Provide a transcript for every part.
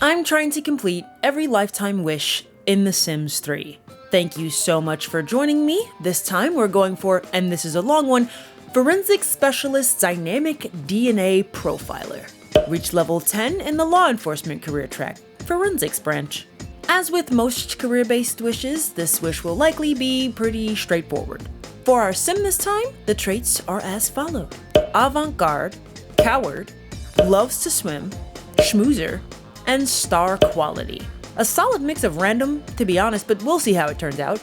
I'm trying to complete every lifetime wish in The Sims 3. Thank you so much for joining me. This time we're going for, and this is a long one, Forensic Specialist Dynamic DNA Profiler. Reach level 10 in the law enforcement career track, Forensics branch. As with most career-based wishes, this wish will likely be pretty straightforward. For our sim this time, the traits are as follow: avant-garde, coward, loves to swim, schmoozer, and star quality. A solid mix of random, to be honest, but we'll see how it turns out.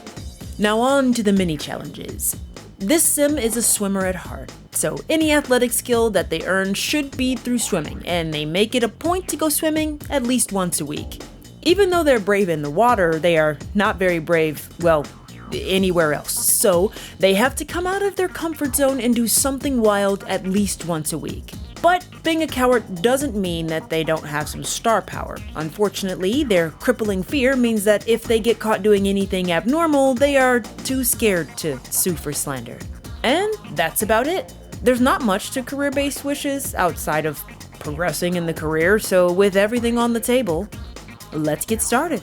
Now on to the mini challenges. This sim is a swimmer at heart, so any athletic skill that they earn should be through swimming, and they make it a point to go swimming at least once a week. Even though they're brave in the water, they are not very brave, well, anywhere else. So they have to come out of their comfort zone and do something wild at least once a week. But being a coward doesn't mean that they don't have some star power. Unfortunately, their crippling fear means that if they get caught doing anything abnormal, they are too scared to sue for slander. And that's about it. There's not much to career-based wishes outside of progressing in the career, so with everything on the table, let's get started.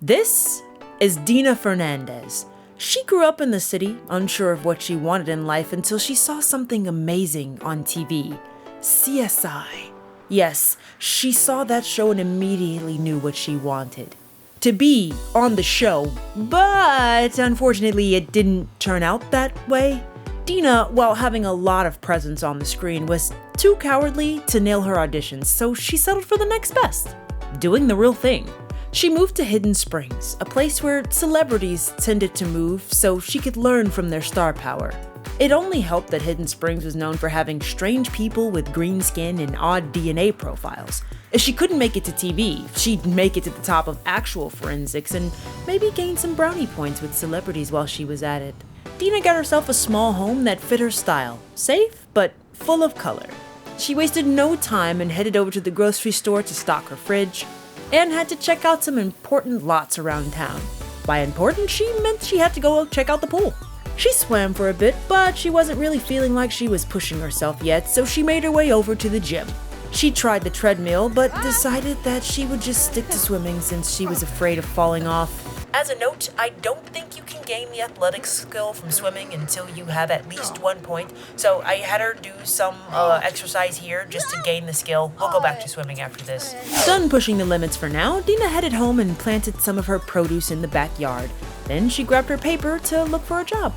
This is Dina Fernandez. She grew up in the city, unsure of what she wanted in life until she saw something amazing on TV. CSI. Yes, she saw that show and immediately knew what she wanted: to be on the show, but unfortunately it didn't turn out that way. Dina, while having a lot of presence on the screen, was too cowardly to nail her auditions, so she settled for the next best: doing the real thing. She moved to Hidden Springs, a place where celebrities tended to move so she could learn from their star power. It only helped that Hidden Springs was known for having strange people with green skin and odd DNA profiles. If she couldn't make it to TV, she'd make it to the top of actual forensics and maybe gain some brownie points with celebrities while she was at it. Dina got herself a small home that fit her style, safe but full of color. She wasted no time and headed over to the grocery store to stock her fridge, and had to check out some important lots around town. By important, she meant she had to go check out the pool. She swam for a bit, but she wasn't really feeling like she was pushing herself yet, so she made her way over to the gym. She tried the treadmill, but decided that she would just stick to swimming since she was afraid of falling off. As a note, I don't think you can gain the athletics skill from swimming until you have at least 1 point, so I had her do some exercise here just to gain the skill. We'll go back to swimming after this. Done pushing the limits for now, Dina headed home and planted some of her produce in the backyard. Then she grabbed her paper to look for a job.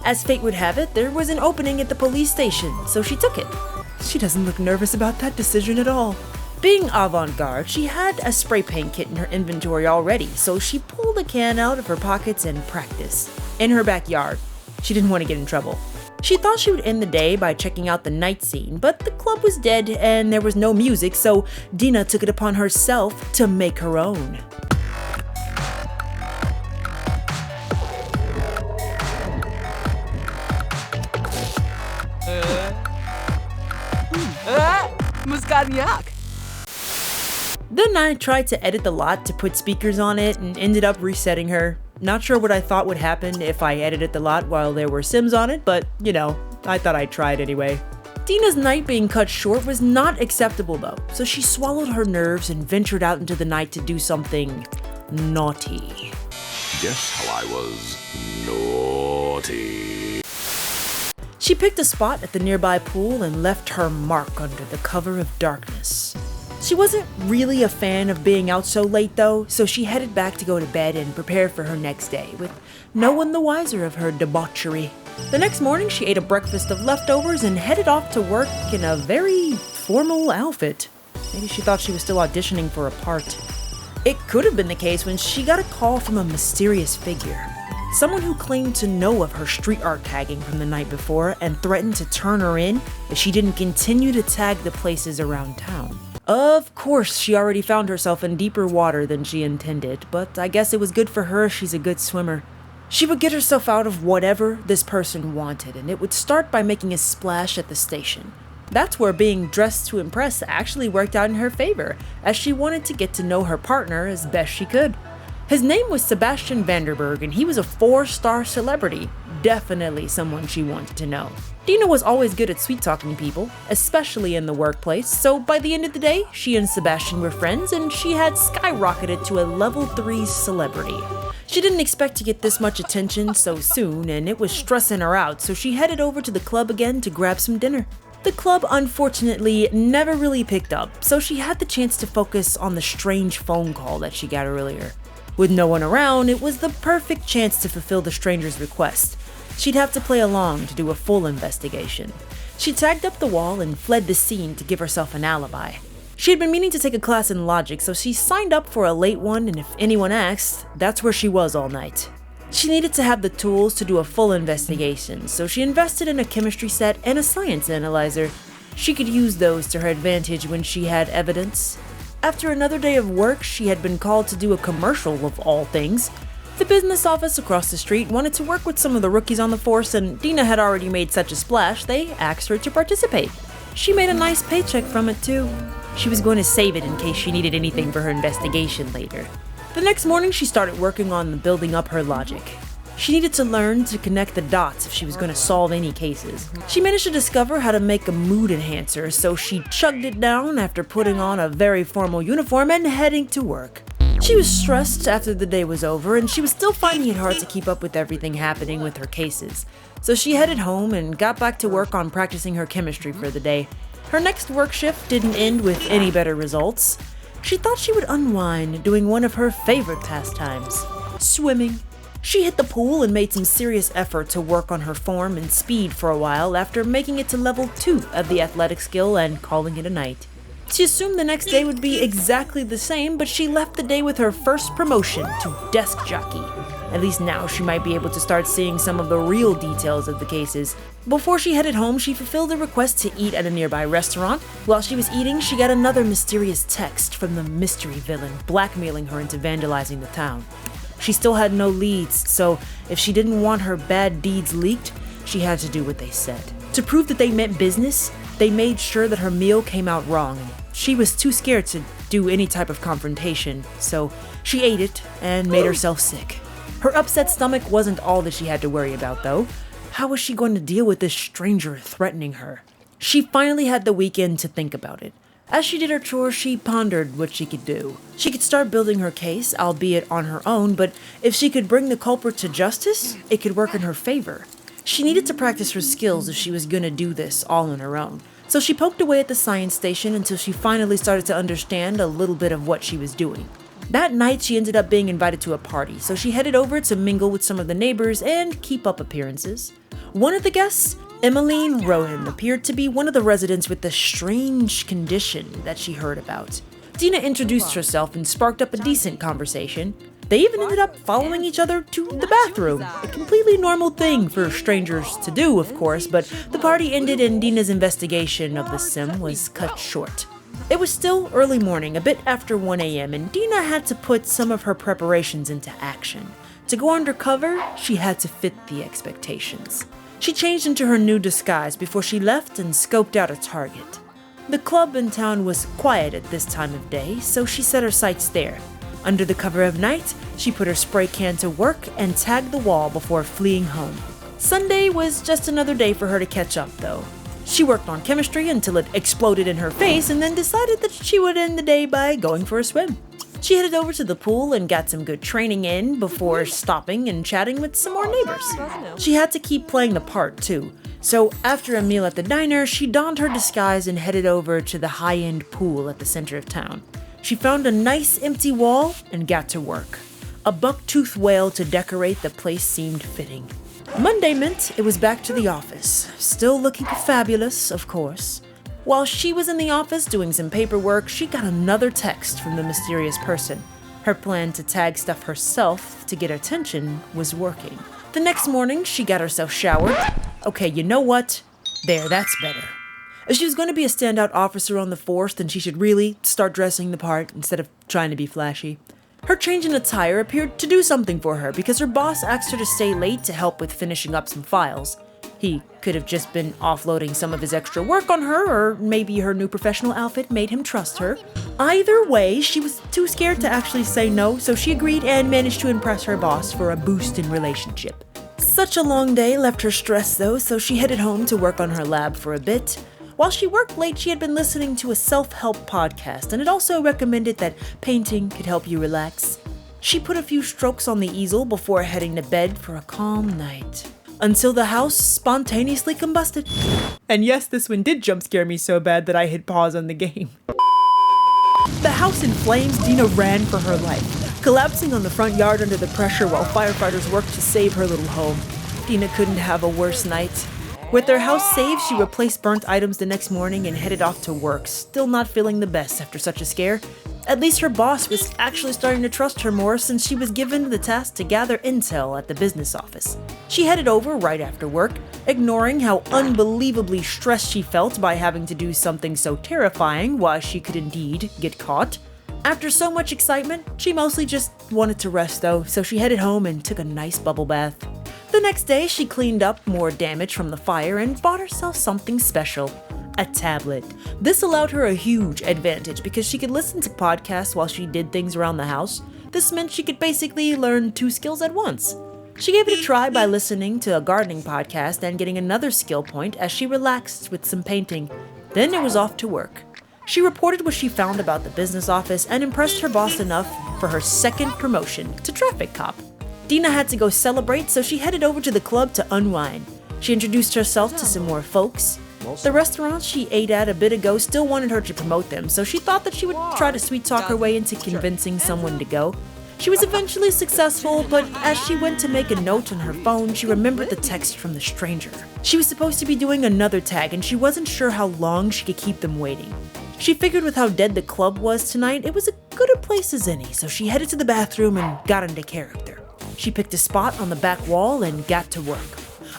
As fate would have it, there was an opening at the police station, so she took it. She doesn't look nervous about that decision at all. Being avant-garde, she had a spray paint kit in her inventory already, so she pulled a can out of her pockets and practiced. In her backyard. She didn't want to get in trouble. She thought she would end the day by checking out the night scene, but the club was dead and there was no music, so Dina took it upon herself to make her own. Muscadiac. Then I tried to edit the lot to put speakers on it and ended up resetting her. Not sure what I thought would happen if I edited the lot while there were Sims on it, but you know, I thought I'd try it anyway. Dina's night being cut short was not acceptable though, so she swallowed her nerves and ventured out into the night to do something naughty. Guess how I was naughty. She picked a spot at the nearby pool and left her mark under the cover of darkness. She wasn't really a fan of being out so late though, so she headed back to go to bed and prepare for her next day, with no one the wiser of her debauchery. The next morning, she ate a breakfast of leftovers and headed off to work in a very formal outfit. Maybe she thought she was still auditioning for a part. It could have been the case when she got a call from a mysterious figure. Someone who claimed to know of her street art tagging from the night before and threatened to turn her in if she didn't continue to tag the places around town. Of course, she already found herself in deeper water than she intended, but I guess it was good for her. She's a good swimmer. She would get herself out of whatever this person wanted, and it would start by making a splash at the station. That's where being dressed to impress actually worked out in her favor, as she wanted to get to know her partner as best she could. His name was Sebastian Vanderberg, and he was a 4-star celebrity, definitely someone she wanted to know. Dina was always good at sweet-talking people, especially in the workplace, so by the end of the day, she and Sebastian were friends and she had skyrocketed to a level 3 celebrity. She didn't expect to get this much attention so soon, and it was stressing her out, so she headed over to the club again to grab some dinner. The club, unfortunately, never really picked up, so she had the chance to focus on the strange phone call that she got earlier. With no one around, it was the perfect chance to fulfill the stranger's request. She'd have to play along to do a full investigation. She tagged up the wall and fled the scene to give herself an alibi. She had been meaning to take a class in logic, so she signed up for a late one, and if anyone asked, that's where she was all night. She needed to have the tools to do a full investigation, so she invested in a chemistry set and a science analyzer. She could use those to her advantage when she had evidence. After another day of work, she had been called to do a commercial of all things. The business office across the street wanted to work with some of the rookies on the force, and Dina had already made such a splash, they asked her to participate. She made a nice paycheck from it too. She was going to save it in case she needed anything for her investigation later. The next morning, she started working on building up her logic. She needed to learn to connect the dots if she was going to solve any cases. She managed to discover how to make a mood enhancer, so she chugged it down after putting on a very formal uniform and heading to work. She was stressed after the day was over, and she was still finding it hard to keep up with everything happening with her cases. So she headed home and got back to work on practicing her chemistry for the day. Her next work shift didn't end with any better results. She thought she would unwind doing one of her favorite pastimes, swimming. She hit the pool and made some serious effort to work on her form and speed for a while after making it to level 2 of the athletic skill and calling it a night. She assumed the next day would be exactly the same, but she left the day with her first promotion to desk jockey. At least now she might be able to start seeing some of the real details of the cases. Before she headed home, she fulfilled a request to eat at a nearby restaurant. While she was eating, she got another mysterious text from the mystery villain, blackmailing her into vandalizing the town. She still had no leads, so if she didn't want her bad deeds leaked, she had to do what they said. To prove that they meant business, they made sure that her meal came out wrong, and she was too scared to do any type of confrontation, so she ate it and made herself sick. Her upset stomach wasn't all that she had to worry about, though. How was she going to deal with this stranger threatening her? She finally had the weekend to think about it. As she did her chores, she pondered what she could do. She could start building her case, albeit on her own, but if she could bring the culprit to justice, it could work in her favor. She needed to practice her skills if she was going to do this all on her own. So she poked away at the science station until she finally started to understand a little bit of what she was doing. That night, she ended up being invited to a party, so she headed over to mingle with some of the neighbors and keep up appearances. One of the guests, Emmeline Rowan, appeared to be one of the residents with the strange condition that she heard about. Dina introduced herself and sparked up a decent conversation. They even ended up following each other to the bathroom, a completely normal thing for strangers to do, of course, but the party ended and Dina's investigation of the sim was cut short. It was still early morning, a bit after 1 a.m., and Dina had to put some of her preparations into action. To go undercover, she had to fit the expectations. She changed into her new disguise before she left and scoped out a target. The club in town was quiet at this time of day, so she set her sights there. Under the cover of night, she put her spray can to work and tagged the wall before fleeing home. Sunday was just another day for her to catch up, though. She worked on chemistry until it exploded in her face and then decided that she would end the day by going for a swim. She headed over to the pool and got some good training in before stopping and chatting with some more neighbors. She had to keep playing the part too, so after a meal at the diner, she donned her disguise and headed over to the high-end pool at the center of town. She found a nice empty wall and got to work. A buck-toothed whale to decorate the place seemed fitting. Monday meant it was back to the office, still looking fabulous, of course. While she was in the office doing some paperwork, she got another text from the mysterious person. Her plan to tag stuff herself to get attention was working. The next morning, she got herself showered. Okay, you know what? There, that's better. If she was going to be a standout officer on the force, then she should really start dressing the part instead of trying to be flashy. Her change in attire appeared to do something for her because her boss asked her to stay late to help with finishing up some files. He could have just been offloading some of his extra work on her, or maybe her new professional outfit made him trust her. Either way, she was too scared to actually say no, so she agreed and managed to impress her boss for a boost in relationship. Such a long day left her stressed though, so she headed home to work on her lab for a bit. While she worked late, she had been listening to a self-help podcast, and it also recommended that painting could help you relax. She put a few strokes on the easel before heading to bed for a calm night. Until the house spontaneously combusted. And yes, this one did jump scare me so bad that I hit pause on the game. The house in flames, Dina ran for her life, collapsing on the front yard under the pressure while firefighters worked to save her little home. Dina couldn't have a worse night. With their house saved, she replaced burnt items the next morning and headed off to work, still not feeling the best after such a scare. At least her boss was actually starting to trust her more since she was given the task to gather intel at the business office. She headed over right after work, ignoring how unbelievably stressed she felt by having to do something so terrifying while she could indeed get caught. After so much excitement, she mostly just wanted to rest though, so she headed home and took a nice bubble bath. The next day, she cleaned up more damage from the fire and bought herself something special. A tablet. This allowed her a huge advantage because she could listen to podcasts while she did things around the house. This meant she could basically learn 2 skills at once. She gave it a try by listening to a gardening podcast and getting another skill point as she relaxed with some painting. Then it was off to work. She reported what she found about the business office and impressed her boss enough for her second promotion to traffic cop. Dina had to go celebrate, so she headed over to the club to unwind. She introduced herself to some more folks. The restaurants she ate at a bit ago still wanted her to promote them, so she thought that she would try to sweet talk her way into convincing someone to go. She was eventually successful, but as she went to make a note on her phone, she remembered the text from the stranger. She was supposed to be doing another tag, and she wasn't sure how long she could keep them waiting. She figured with how dead the club was tonight, it was as good a place as any, so she headed to the bathroom and got into character. She picked a spot on the back wall and got to work.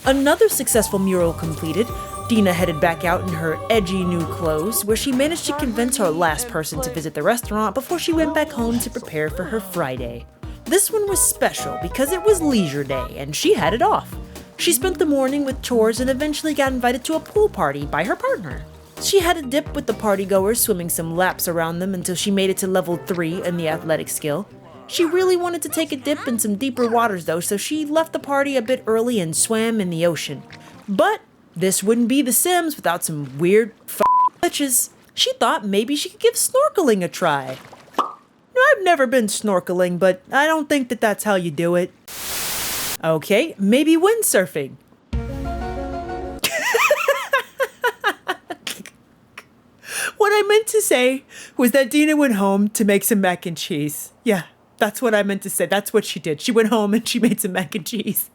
Another successful mural completed, Dina headed back out in her edgy new clothes, where she managed to convince her last person to visit the restaurant before she went back home to prepare for her Friday. This one was special because it was leisure day and she had it off. She spent the morning with chores and eventually got invited to a pool party by her partner. She had a dip with the partygoers, swimming some laps around them until she made it to level 3 in the athletic skill. She really wanted to take a dip in some deeper waters though, so she left the party a bit early and swam in the ocean. But this wouldn't be The Sims without some weird glitches. She thought maybe she could give snorkeling a try. Now, I've never been snorkeling, but I don't think that that's how you do it. Okay, maybe windsurfing. What I meant to say was that Dina went home to make some mac and cheese. Yeah, that's what I meant to say. That's what she did. She went home and she made some mac and cheese.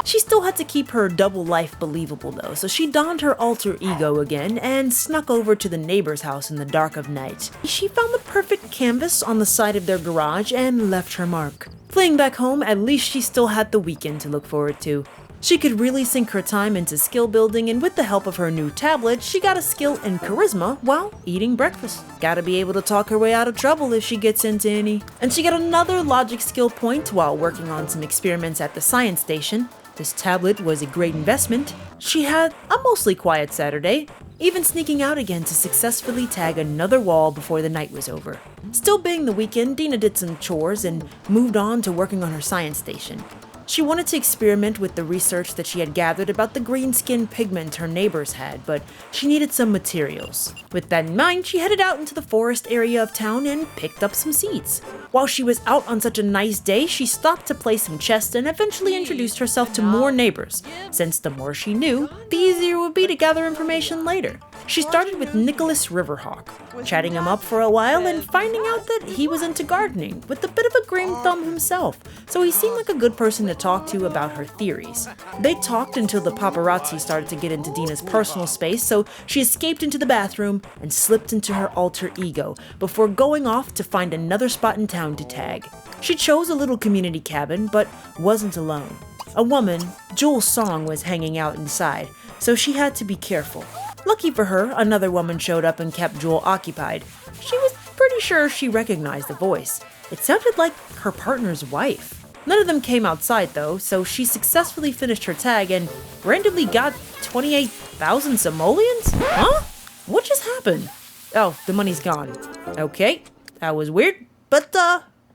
She still had to keep her double life believable though, so she donned her alter ego again and snuck over to the neighbor's house in the dark of night. She found the perfect canvas on the side of their garage and left her mark. Fleeing back home, at least she still had the weekend to look forward to. She could really sink her time into skill building, and with the help of her new tablet, she got a skill in charisma while eating breakfast. Gotta be able to talk her way out of trouble if she gets into any. And she got another logic skill point while working on some experiments at the science station. This tablet was a great investment. She had a mostly quiet Saturday, even sneaking out again to successfully tag another wall before the night was over. Still being the weekend, Dina did some chores and moved on to working on her science station. She wanted to experiment with the research that she had gathered about the green skin pigment her neighbors had, but she needed some materials. With that in mind, she headed out into the forest area of town and picked up some seeds. While she was out on such a nice day, she stopped to play some chess and eventually introduced herself to more neighbors, since the more she knew, the easier it would be to gather information later. She started with Nicholas Riverhawk, chatting him up for a while and finding out that he was into gardening, with a bit of a green thumb himself, so he seemed like a good person to talk to about her theories. They talked until the paparazzi started to get into Dina's personal space, so she escaped into the bathroom and slipped into her alter ego before going off to find another spot in town to tag. She chose a little community cabin, but wasn't alone. A woman, Jewel Song, was hanging out inside, so she had to be careful. Lucky for her, another woman showed up and kept Jewel occupied. She was pretty sure she recognized the voice. It sounded like her partner's wife. None of them came outside though, so she successfully finished her tag and randomly got 28,000 simoleons? Huh? What just happened? Oh, the money's gone. Okay, that was weird, but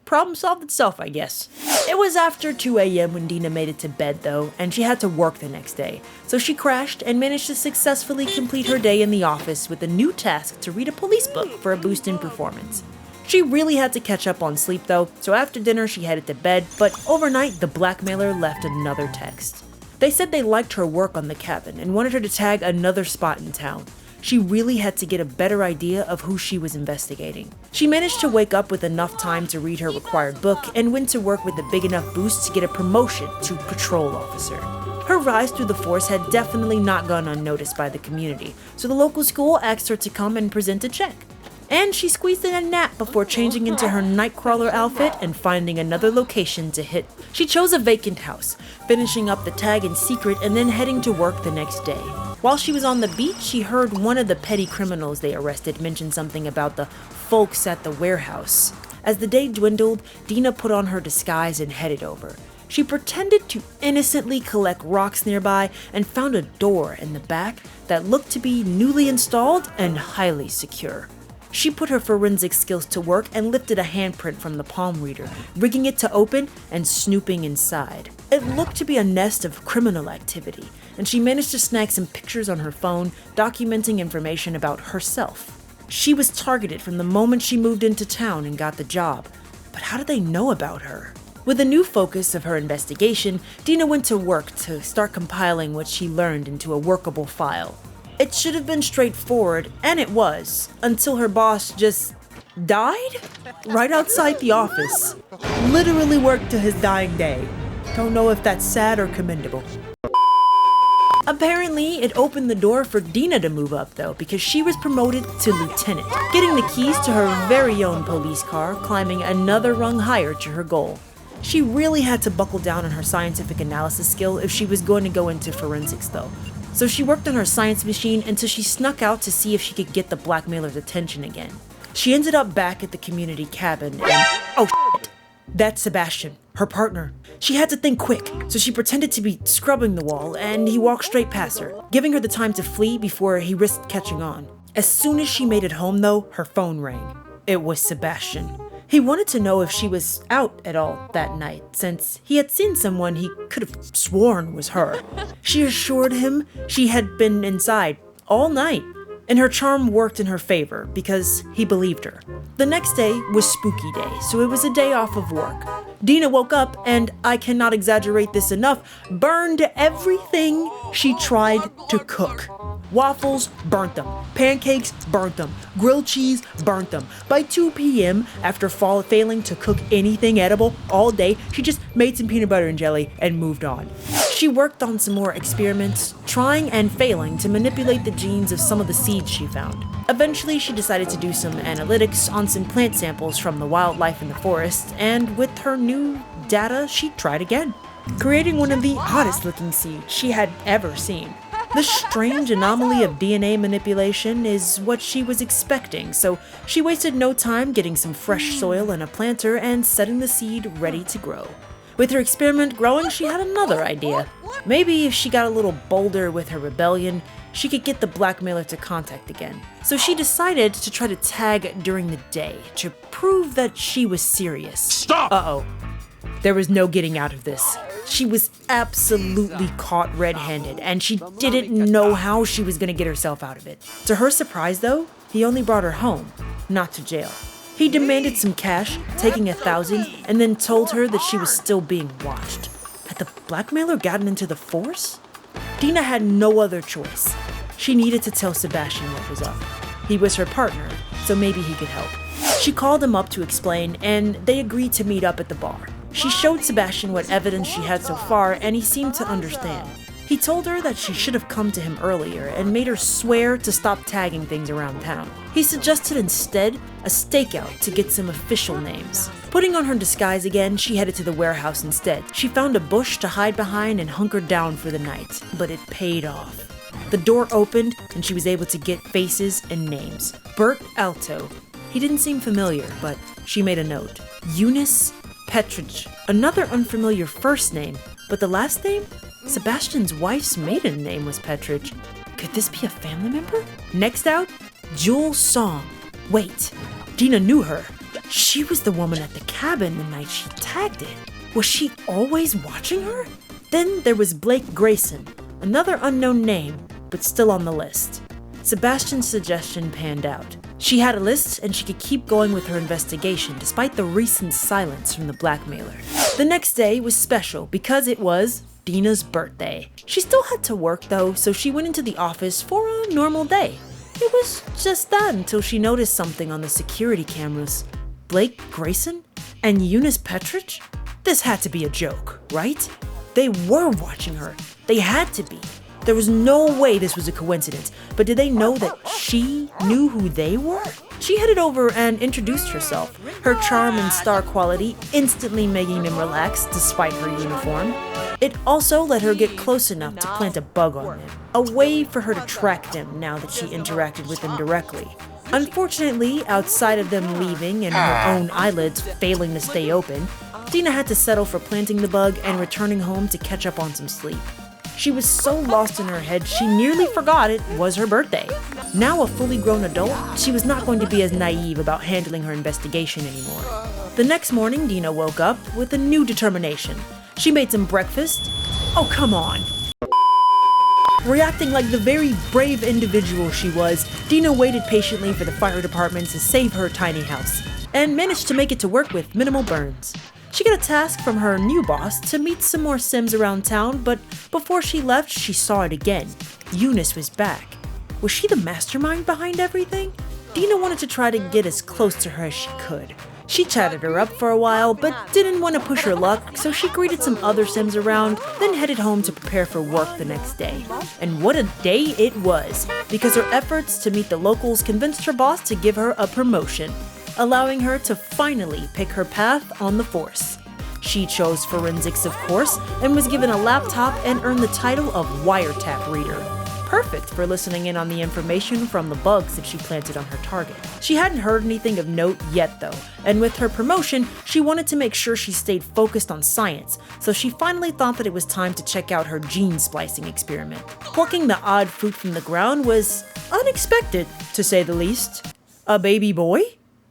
problem solved itself, I guess. It was after 2 a.m. when Dina made it to bed though, and she had to work the next day. So she crashed and managed to successfully complete her day in the office with a new task to read a police book for a boost in performance. She really had to catch up on sleep though, so after dinner she headed to bed, but overnight the blackmailer left another text. They said they liked her work on the cabin and wanted her to tag another spot in town. She really had to get a better idea of who she was investigating. She managed to wake up with enough time to read her required book and went to work with a big enough boost to get a promotion to patrol officer. Her rise through the force had definitely not gone unnoticed by the community, so the local school asked her to come and present a check. And she squeezed in a nap before changing into her Nightcrawler outfit and finding another location to hit. She chose a vacant house, finishing up the tag in secret and then heading to work the next day. While she was on the beat, she heard one of the petty criminals they arrested mention something about the folks at the warehouse. As the day dwindled, Dina put on her disguise and headed over. She pretended to innocently collect rocks nearby and found a door in the back that looked to be newly installed and highly secure. She put her forensic skills to work and lifted a handprint from the palm reader, rigging it to open and snooping inside. It looked to be a nest of criminal activity, and she managed to snag some pictures on her phone, documenting information about herself. She was targeted from the moment she moved into town and got the job, but how did they know about her? With a new focus of her investigation, Dina went to work to start compiling what she learned into a workable file. It should have been straightforward, and it was, until her boss just died? Right outside the office. Literally worked to his dying day. Don't know if that's sad or commendable. Apparently, it opened the door for Dina to move up though, because she was promoted to lieutenant, getting the keys to her very own police car, climbing another rung higher to her goal. She really had to buckle down on her scientific analysis skill if she was going to go into forensics though. So she worked on her science machine until she snuck out to see if she could get the blackmailer's attention again. She ended up back at the community cabin and oh shit, that's Sebastian, her partner. She had to think quick, so she pretended to be scrubbing the wall and he walked straight past her, giving her the time to flee before he risked catching on. As soon as she made it home though, her phone rang. It was Sebastian. He wanted to know if she was out at all that night, since he had seen someone he could have sworn was her. She assured him she had been inside all night, and her charm worked in her favor because he believed her. The next day was Spooky Day, so it was a day off of work. Dina woke up and, I cannot exaggerate this enough, burned everything she tried to cook. Waffles, burnt them. Pancakes, burnt them. Grilled cheese, burnt them. By 2 p.m., after failing to cook anything edible all day, she just made some peanut butter and jelly and moved on. She worked on some more experiments, trying and failing to manipulate the genes of some of the seeds she found. Eventually, she decided to do some analytics on some plant samples from the wildlife in the forest, and with her new data, she tried again, creating one of the hottest looking seeds she had ever seen. This strange anomaly of DNA manipulation is what she was expecting, so she wasted no time getting some fresh soil and a planter and setting the seed ready to grow. With her experiment growing, she had another idea. Maybe if she got a little bolder with her rebellion, she could get the blackmailer to contact again. So she decided to try to tag during the day to prove that she was serious. Stop! Uh-oh. There was no getting out of this. She was absolutely caught red-handed, and she didn't know how she was going to get herself out of it. To her surprise, though, he only brought her home, not to jail. He demanded some cash, taking $1,000, and then told her that she was still being watched. Had the blackmailer gotten into the force? Dina had no other choice. She needed to tell Sebastian what was up. He was her partner, so maybe he could help. She called him up to explain, and they agreed to meet up at the bar. She showed Sebastian what evidence she had so far, and he seemed to understand. He told her that she should have come to him earlier and made her swear to stop tagging things around town. He suggested instead a stakeout to get some official names. Putting on her disguise again, she headed to the warehouse instead. She found a bush to hide behind and hunkered down for the night, but it paid off. The door opened and she was able to get faces and names. Bert Alto. He didn't seem familiar, but she made a note. Eunice Petrich, another unfamiliar first name, but the last name? Sebastian's wife's maiden name was Petrich. Could this be a family member? Next out, Jewel Song. Wait, Dina knew her. She was the woman at the cabin the night she tagged it. Was she always watching her? Then there was Blake Grayson, another unknown name, but still on the list. Sebastian's suggestion panned out. She had a list and she could keep going with her investigation despite the recent silence from the blackmailer. The next day was special because it was Dina's birthday. She still had to work though, so she went into the office for a normal day. It was just that until she noticed something on the security cameras. Blake Grayson and Eunice Petrich? This had to be a joke, right? They were watching her. They had to be. There was no way this was a coincidence, but did they know that she knew who they were? She headed over and introduced herself, her charm and star quality instantly making them relax despite her uniform. It also let her get close enough to plant a bug on them, a way for her to track them now that she interacted with them directly. Unfortunately, outside of them leaving and her own eyelids failing to stay open, Dina had to settle for planting the bug and returning home to catch up on some sleep. She was so lost in her head, she nearly forgot it was her birthday. Now a fully grown adult, she was not going to be as naive about handling her investigation anymore. The next morning, Dina woke up with a new determination. She made some breakfast. Oh, come on. Reacting like the very brave individual she was, Dina waited patiently for the fire department to save her tiny house, and managed to make it to work with minimal burns. She got a task from her new boss to meet some more Sims around town, but before she left, she saw it again. Eunice was back. Was she the mastermind behind everything? Dina wanted to try to get as close to her as she could. She chatted her up for a while, but didn't want to push her luck, so she greeted some other Sims around, then headed home to prepare for work the next day. And what a day it was, because her efforts to meet the locals convinced her boss to give her a promotion, allowing her to finally pick her path on the force. She chose forensics, of course, and was given a laptop and earned the title of wiretap reader. Perfect for listening in on the information from the bugs that she planted on her target. She hadn't heard anything of note yet though, and with her promotion, she wanted to make sure she stayed focused on science, so she finally thought that it was time to check out her gene splicing experiment. Plucking the odd fruit from the ground was unexpected, to say the least. A baby boy?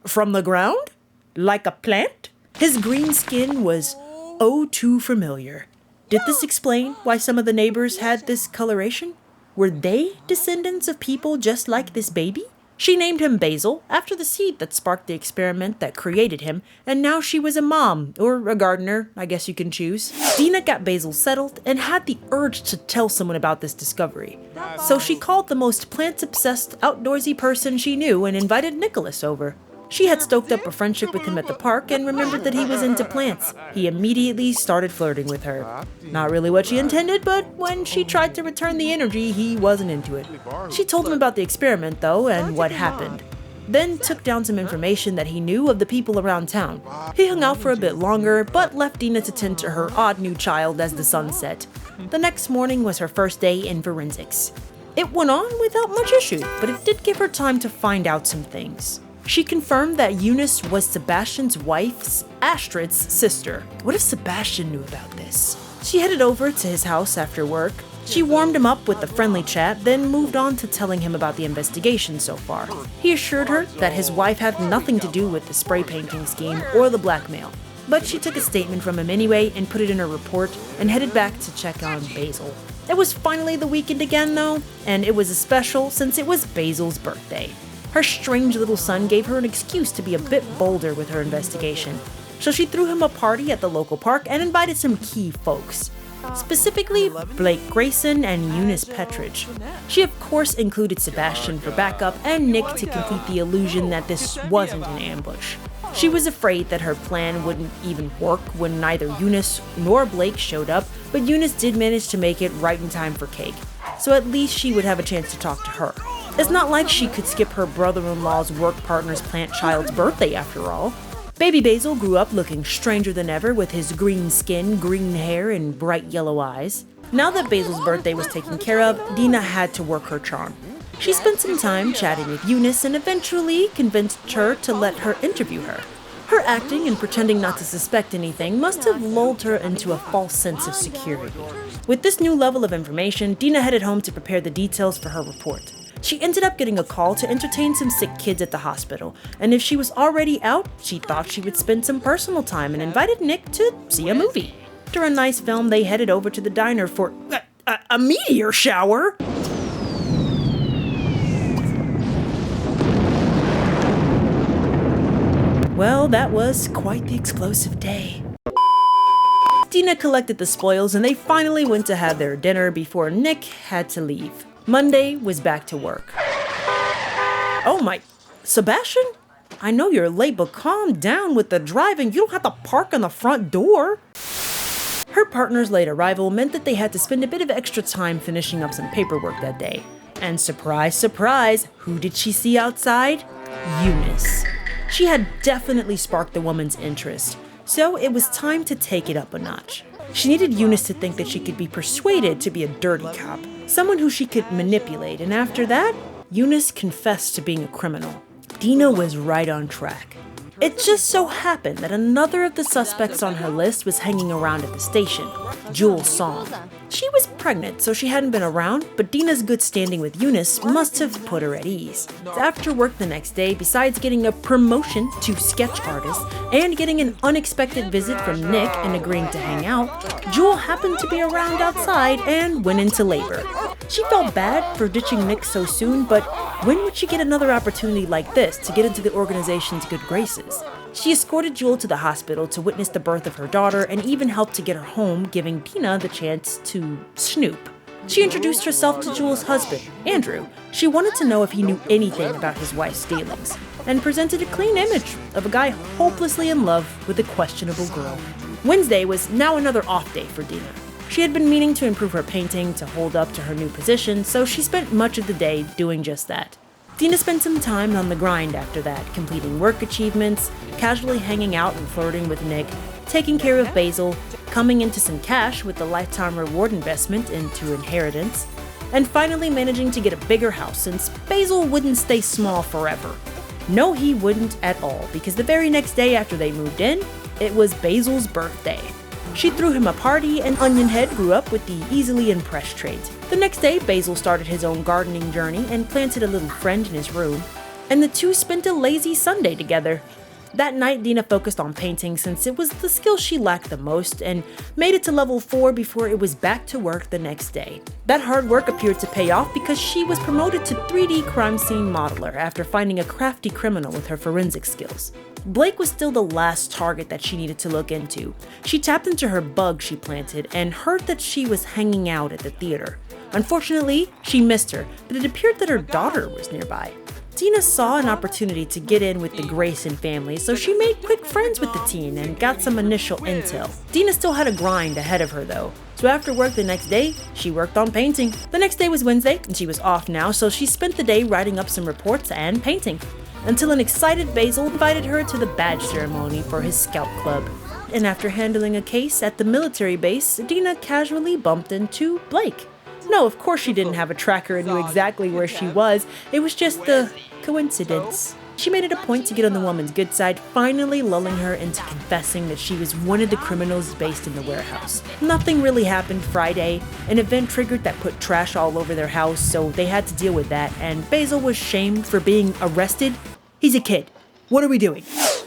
From the ground? Like a plant? His green skin was oh too familiar. Did this explain why some of the neighbors had this coloration? Were they descendants of people just like this baby? She named him Basil after the seed that sparked the experiment that created him, and now she was a mom, or a gardener, I guess you can choose. Dina got Basil settled and had the urge to tell someone about this discovery. So she called the most plant-obsessed, outdoorsy person she knew and invited Nicholas over. She had stoked up a friendship with him at the park and remembered that he was into plants. He immediately started flirting with her. Not really what she intended, but when she tried to return the energy, he wasn't into it. She told him about the experiment, though, and what happened. Then took down some information that he knew of the people around town. He hung out for a bit longer, but left Dina to tend to her odd new child as the sun set. The next morning was her first day in forensics. It went on without much issue, but it did give her time to find out some things. She confirmed that Eunice was Sebastian's wife, Astrid's sister. What if Sebastian knew about this? She headed over to his house after work. She warmed him up with a friendly chat, then moved on to telling him about the investigation so far. He assured her that his wife had nothing to do with the spray painting scheme or the blackmail. But she took a statement from him anyway and put it in her report and headed back to check on Basil. It was finally the weekend again though, and it was a special since it was Basil's birthday. Her strange little son gave her an excuse to be a bit bolder with her investigation, so she threw him a party at the local park and invited some key folks, specifically Blake Grayson and Eunice Petrich. She of course included Sebastian for backup and Nick to complete the illusion that this wasn't an ambush. She was afraid that her plan wouldn't even work when neither Eunice nor Blake showed up, but Eunice did manage to make it right in time for cake, so at least she would have a chance to talk to her. It's not like she could skip her brother-in-law's work partner's plant child's birthday after all. Baby Basil grew up looking stranger than ever with his green skin, green hair, and bright yellow eyes. Now that Basil's birthday was taken care of, Dina had to work her charm. She spent some time chatting with Eunice and eventually convinced her to let her interview her. Her acting and pretending not to suspect anything must have lulled her into a false sense of security. With this new level of information, Dina headed home to prepare the details for her report. She ended up getting a call to entertain some sick kids at the hospital, and if she was already out, she thought she would spend some personal time and invited Nick to see a movie. After a nice film, they headed over to the diner for a meteor shower. Well, that was quite the explosive day. Dina collected the spoils and they finally went to have their dinner before Nick had to leave. Monday was back to work. Oh my, Sebastian? I know you're late, but calm down with the driving. You don't have to park on the front door. Her partner's late arrival meant that they had to spend a bit of extra time finishing up some paperwork that day. And surprise, surprise, who did she see outside? Eunice. She had definitely sparked the woman's interest, so it was time to take it up a notch. She needed Eunice to think that she could be persuaded to be a dirty cop, someone who she could manipulate, and after that, Eunice confessed to being a criminal. Dina was right on track. It just so happened that another of the suspects on her list was hanging around at the station, Jules Song. She was pregnant, so she hadn't been around, but Dina's good standing with Eunice must have put her at ease. After work the next day, besides getting a promotion to sketch artist and getting an unexpected visit from Nick and agreeing to hang out, Jewel happened to be around outside and went into labor. She felt bad for ditching Nick so soon, but when would she get another opportunity like this to get into the organization's good graces? She escorted Jewel to the hospital to witness the birth of her daughter and even helped to get her home, giving Dina the chance to snoop. She introduced herself to Jewel's husband, Andrew. She wanted to know if he knew anything about his wife's dealings, and presented a clean image of a guy hopelessly in love with a questionable girl. Wednesday was now another off day for Dina. She had been meaning to improve her painting to hold up to her new position, so she spent much of the day doing just that. Dina spent some time on the grind after that, completing work achievements, casually hanging out and flirting with Nick, taking care of Basil, coming into some cash with the lifetime reward investment into inheritance, and finally managing to get a bigger house since Basil wouldn't stay small forever. No, he wouldn't at all, because the very next day after they moved in, it was Basil's birthday. She threw him a party, and Onionhead grew up with the easily impressed trait. The next day, Basil started his own gardening journey and planted a little friend in his room, and the two spent a lazy Sunday together. That night, Dina focused on painting since it was the skill she lacked the most, and made it to level 4 before it was back to work the next day. That hard work appeared to pay off because she was promoted to 3D crime scene modeler after finding a crafty criminal with her forensic skills. Blake was still the last target that she needed to look into. She tapped into her bug she planted and heard that she was hanging out at the theater. Unfortunately, she missed her, but it appeared that her daughter was nearby. Dina saw an opportunity to get in with the Grayson family, so she made quick friends with the teen and got some initial intel. Dina still had a grind ahead of her though, so after work the next day, she worked on painting. The next day was Wednesday, and she was off now, so she spent the day writing up some reports and painting, until an excited Basil invited her to the badge ceremony for his scout club. And after handling a case at the military base, Dina casually bumped into Blake. No, of course she didn't have a tracker and knew exactly where she was. It was just a coincidence. She made it a point to get on the woman's good side, finally lulling her into confessing that she was one of the criminals based in the warehouse. Nothing really happened Friday. An event triggered that put trash all over their house, so they had to deal with that, and Basil was shamed for being arrested. He's a kid. What are we doing?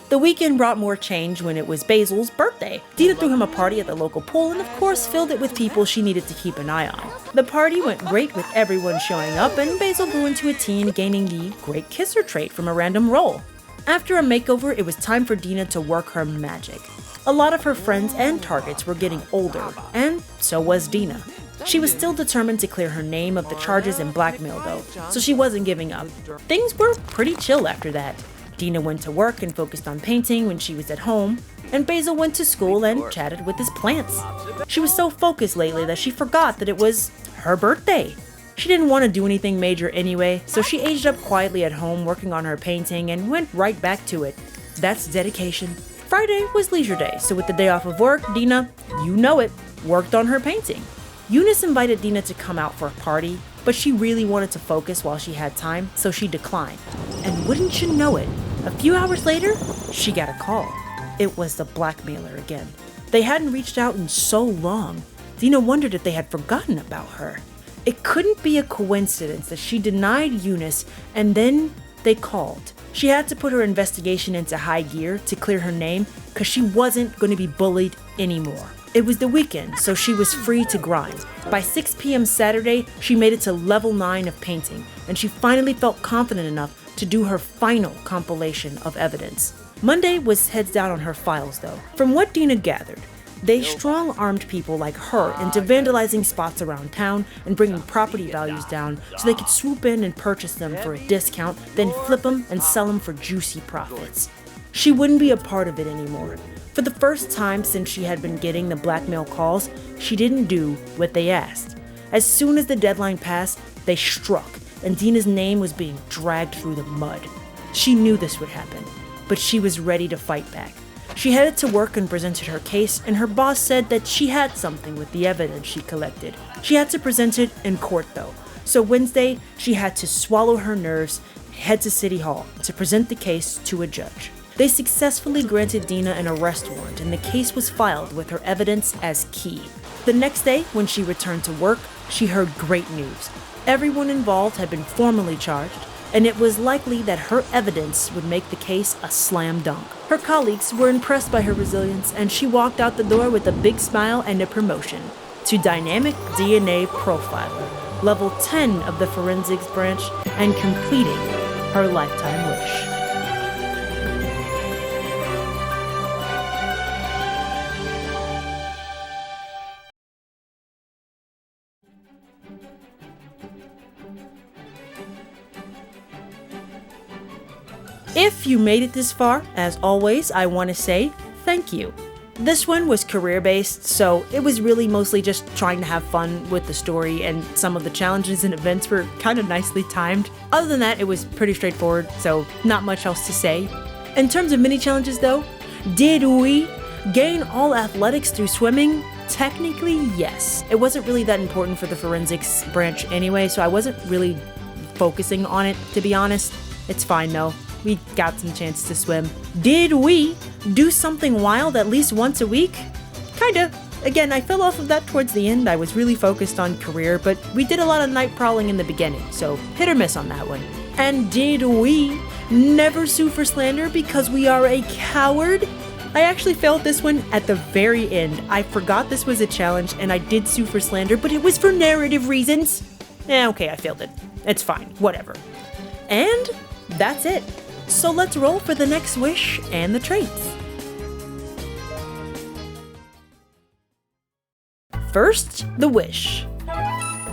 The weekend brought more change when it was Basil's birthday. Dina threw him a party at the local pool and of course filled it with people she needed to keep an eye on. The party went great with everyone showing up, and Basil grew into a teen, gaining the great kisser trait from a random role. After a makeover, it was time for Dina to work her magic. A lot of her friends and targets were getting older, and so was Dina. She was still determined to clear her name of the charges and blackmail though, so she wasn't giving up. Things were pretty chill after that. Dina went to work and focused on painting when she was at home, and Basil went to school and chatted with his plants. She was so focused lately that she forgot that it was her birthday. She didn't want to do anything major anyway, so she aged up quietly at home working on her painting and went right back to it. That's dedication. Friday was leisure day, so with the day off of work, Dina, you know it, worked on her painting. Eunice invited Dina to come out for a party, but she really wanted to focus while she had time, so she declined. And wouldn't you know it, a few hours later, she got a call. It was the blackmailer again. They hadn't reached out in so long. Dina wondered if they had forgotten about her. It couldn't be a coincidence that she denied Eunice and then they called. She had to put her investigation into high gear to clear her name because she wasn't going to be bullied anymore. It was the weekend, so she was free to grind. By 6 p.m. Saturday, she made it to level 9 of painting, and she finally felt confident enough to do her final compilation of evidence. Monday was heads down on her files though. From what Dina gathered, they strong-armed people like her into vandalizing spots around town and bringing property values down so they could swoop in and purchase them for a discount, then flip them and sell them for juicy profits. She wouldn't be a part of it anymore. For the first time since she had been getting the blackmail calls, she didn't do what they asked. As soon as the deadline passed, they struck, and Dina's name was being dragged through the mud. She knew this would happen, but she was ready to fight back. She headed to work and presented her case, and her boss said that she had something with the evidence she collected. She had to present it in court though, so Wednesday she had to swallow her nerves, head to City Hall to present the case to a judge. They successfully granted Dina an arrest warrant, and the case was filed with her evidence as key. The next day, when she returned to work, she heard great news. Everyone involved had been formally charged, and it was likely that her evidence would make the case a slam dunk. Her colleagues were impressed by her resilience, and she walked out the door with a big smile and a promotion to Dynamic DNA Profiler, level 10 of the forensics branch, and completing her lifetime wish. If you made it this far, as always, I want to say thank you. This one was career-based, so it was really mostly just trying to have fun with the story, and some of the challenges and events were kind of nicely timed. Other than that, it was pretty straightforward, so not much else to say. In terms of mini challenges though, did we gain all athletics through swimming? Technically, yes. It wasn't really that important for the forensics branch anyway, so I wasn't really focusing on it, to be honest. It's fine though. We got some chance to swim. Did we do something wild at least once a week? Kinda. Again, I fell off of that towards the end. I was really focused on career, but we did a lot of night prowling in the beginning, so hit or miss on that one. And did we never sue for slander because we are a coward? I actually failed this one at the very end. I forgot this was a challenge and I did sue for slander, but it was for narrative reasons. Okay, I failed it. It's fine, whatever. And that's it. So let's roll for the next wish and the traits. First, the wish.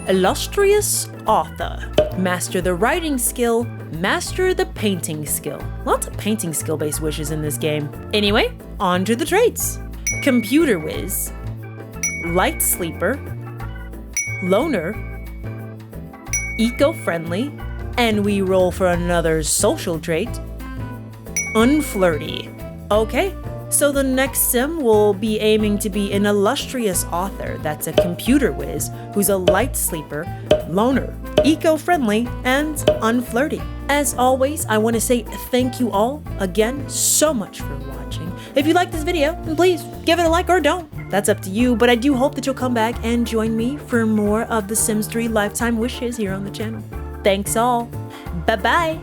Illustrious author. Master the writing skill, master the painting skill. Lots of painting skill-based wishes in this game. Anyway, on to the traits. Computer whiz, light sleeper, loner, eco-friendly, and we roll for another social trait, unflirty. Okay, so the next sim will be aiming to be an illustrious author that's a computer whiz who's a light sleeper, loner, eco-friendly, and unflirty. As always, I want to say thank you all again so much for watching. If you like this video, then please give it a like or don't. That's up to you, but I do hope that you'll come back and join me for more of the Sims 3 Lifetime Wishes here on the channel. Thanks all. Bye-bye.